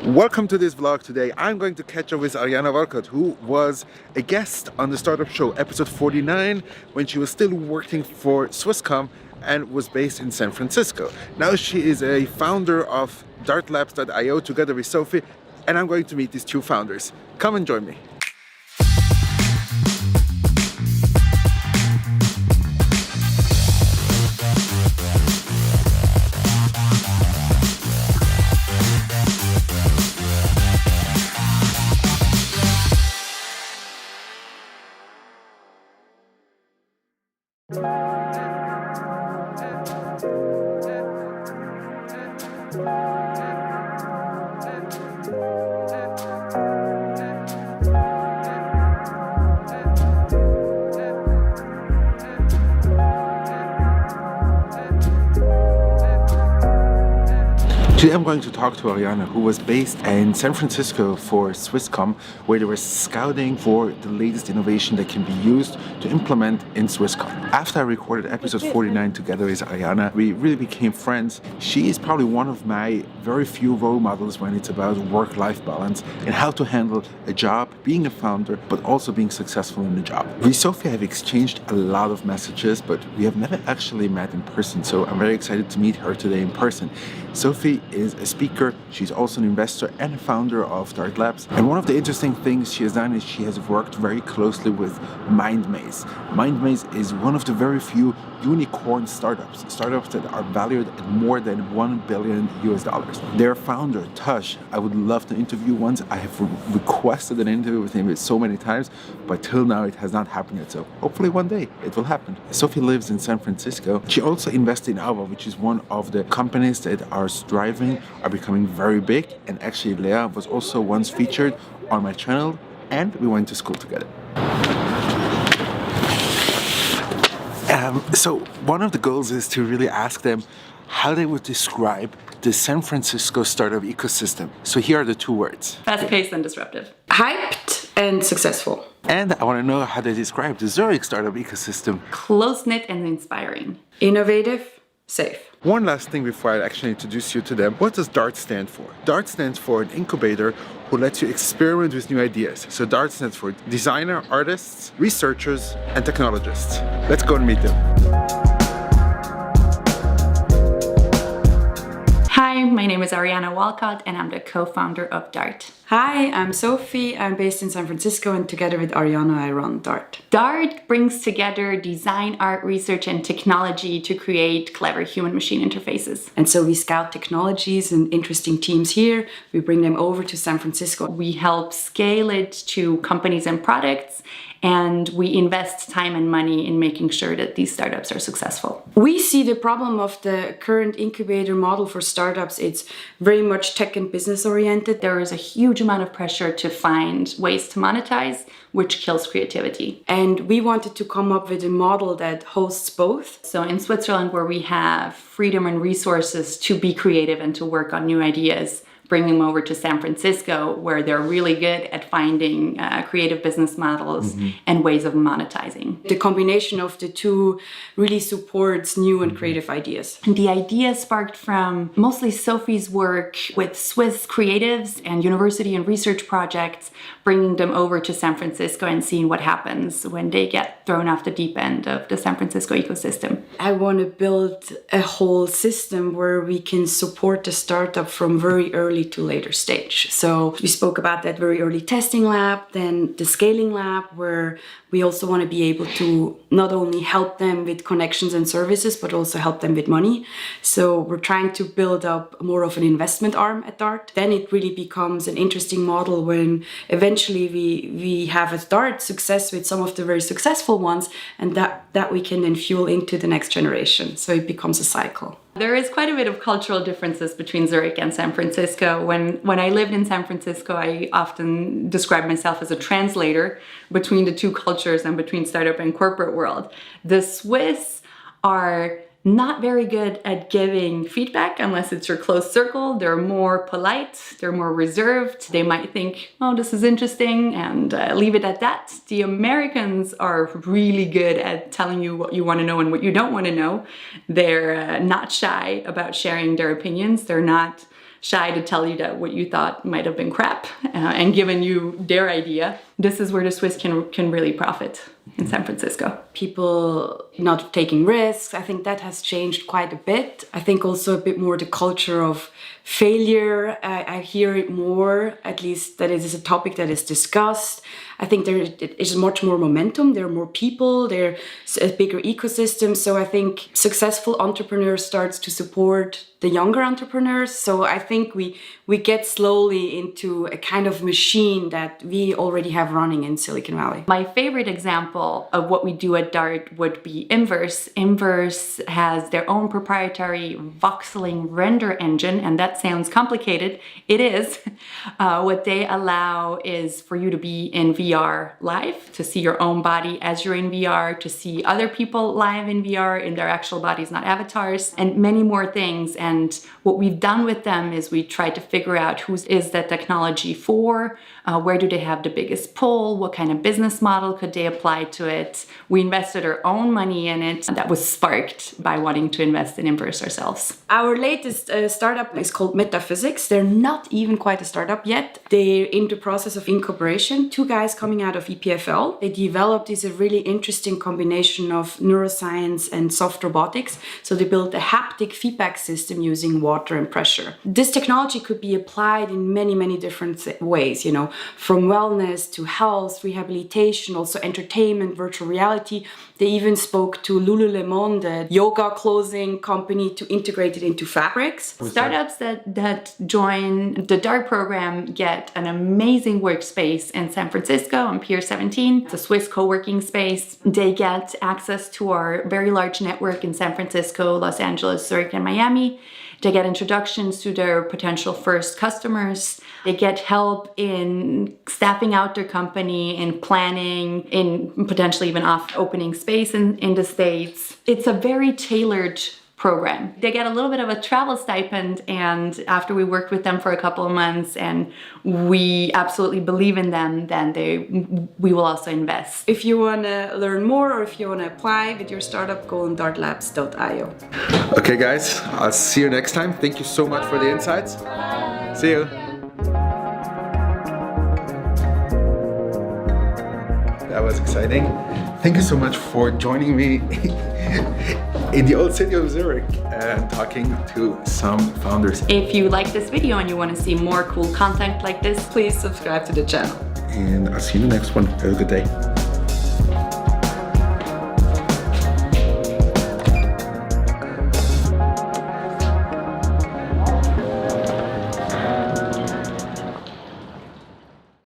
Welcome to this vlog. Today I'm going to catch up with Arijana Walcott, who was a guest on the Startup Show episode 49 when she was still working for Swisscom and was based in San Francisco. Now she is a founder of dartlabs.io together with Sophie, and I'm going to meet these two founders. Come and join me. Today I'm going to talk to Arijana, who was based in San Francisco for Swisscom, where they were scouting for the latest innovation that can be used to implement in Swisscom. After I recorded episode 49 together with Arijana, we really became friends. She is probably one of my very few role models when it's about work-life balance and how to handle a job, being a founder, but also being successful in the job. We, Sophie, have exchanged a lot of messages, but we have never actually met in person, so I'm very excited to meet her today in person. Sophie is a speaker, she's also an investor and a founder of Dart Labs. And one of the interesting things she has done is she has worked very closely with MindMaze. MindMaze is one of the very few unicorn startups that are valued at more than $1 billion US. Their founder, Tosh, I would love to interview once. I have requested an interview with him so many times, but till now it has not happened yet. So hopefully one day it will happen. Sophie lives in San Francisco. She also invested in Ava, which is one of the companies that are striving, are becoming very big. And actually Leah was also once featured on my channel and we went to school together. So one of the goals is to really ask them how they would describe the San Francisco startup ecosystem. So here are the two words. Fast-paced and disruptive. Hyped and successful. And I want to know how they describe the Zürich startup ecosystem. Close-knit and inspiring. Innovative, safe. One last thing before I actually introduce you to them. What does DART stand for? DART stands for an incubator who lets you experiment with new ideas. So DART stands for designer, artists, researchers, and technologists. Let's go and meet them. Hi, my name is Arijana Walcott and I'm the co-founder of DART. Hi, I'm Sophie. I'm based in San Francisco and together with Arijana I run DART. DART brings together design, art, research and technology to create clever human-machine interfaces. And so we scout technologies and interesting teams here. We bring them over to San Francisco. We help scale it to companies and products, and we invest time and money in making sure that these startups are successful. We see the problem of the current incubator model for startups. It's very much tech and business oriented. There is a huge amount of pressure to find ways to monetize, which kills creativity. And we wanted to come up with a model that hosts both. So in Switzerland, where we have freedom and resources to be creative and to work on new ideas, bring them over to San Francisco, where they're really good at finding creative business models and ways of monetizing. The combination of the two really supports new and creative ideas. The idea sparked from mostly Sophie's work with Swiss creatives and university and research projects, bringing them over to San Francisco and seeing what happens when they get thrown off the deep end of the San Francisco ecosystem. I want to build a whole system where we can support the startup from very early to later stage. So we spoke about that very early testing lab, then the scaling lab, where we also want to be able to not only help them with connections and services, but also help them with money. So we're trying to build up more of an investment arm at DART. Then it really becomes an interesting model when eventually we have a DART success with some of the very successful ones, and that we can then fuel into the next generation. So it becomes a cycle. There is quite a bit of cultural differences between Zurich and San Francisco. When I lived in San Francisco, I often described myself as a translator between the two cultures and between startup and corporate world. The Swiss are not very good at giving feedback unless it's your close circle. They're more polite, they're more reserved. They might think, oh, this is interesting, and leave it at that. The Americans are really good at telling you what you want to know and what you don't want to know. They're not shy about sharing their opinions. They're not shy to tell you that what you thought might have been crap and given you their idea. This is where the Swiss can really profit in San Francisco. People not taking risks, I think that has changed quite a bit. I think also a bit more the culture of failure. I hear it more, at least that it is a topic that is discussed. I think there is much more momentum, there are more people, there's a bigger ecosystem. So I think successful entrepreneurs starts to support the younger entrepreneurs. So I think we get slowly into a kind of machine that we already have running in Silicon Valley. My favorite example of what we do at Dart would be Inverse. Inverse has their own proprietary voxeling render engine, and that sounds complicated. It is. What they allow is for you to be in VR live, to see your own body as you're in VR, to see other people live in VR in their actual bodies, not avatars, and many more things. And what we've done with them is we tried to figure out who is that technology for, where do they have the biggest pull, what kind of business model could they apply to it. We invested our own money in it. That was sparked by wanting to invest in Inverse ourselves. Our latest startup is called Metaphysics. They're not even quite a startup yet. They're in the process of incubation. Two guys coming out of EPFL. They developed this a really interesting combination of neuroscience and soft robotics. So they built a haptic feedback system using water and pressure. This technology could be applied in many, many different ways, you know, from wellness to health, rehabilitation, also entertainment, virtual reality. They even spoke to Lululemon, the yoga clothing company, to integrate it into fabrics. Startups that join the DART program get an amazing workspace in San Francisco on Pier 17. It's a Swiss co-working space. They get access to our very large network in San Francisco, Los Angeles, Zurich, and Miami. They get introductions to their potential first customers. They get help in staffing out their company, in planning, in potentially even opening space in the States. It's a very tailored program. They get a little bit of a travel stipend, and after we worked with them for a couple of months and we absolutely believe in them, then we will also invest. If you want to learn more or if you want to apply with your startup, go on dartlabs.io. Okay guys, I'll see you next time. Thank you so much for the insights. See you. That was exciting. Thank you so much for joining me in the old city of Zurich and talking to some founders. If you like this video and you want to see more cool content like this, Please subscribe to the channel. And I'll see you in the next one. Have a good day.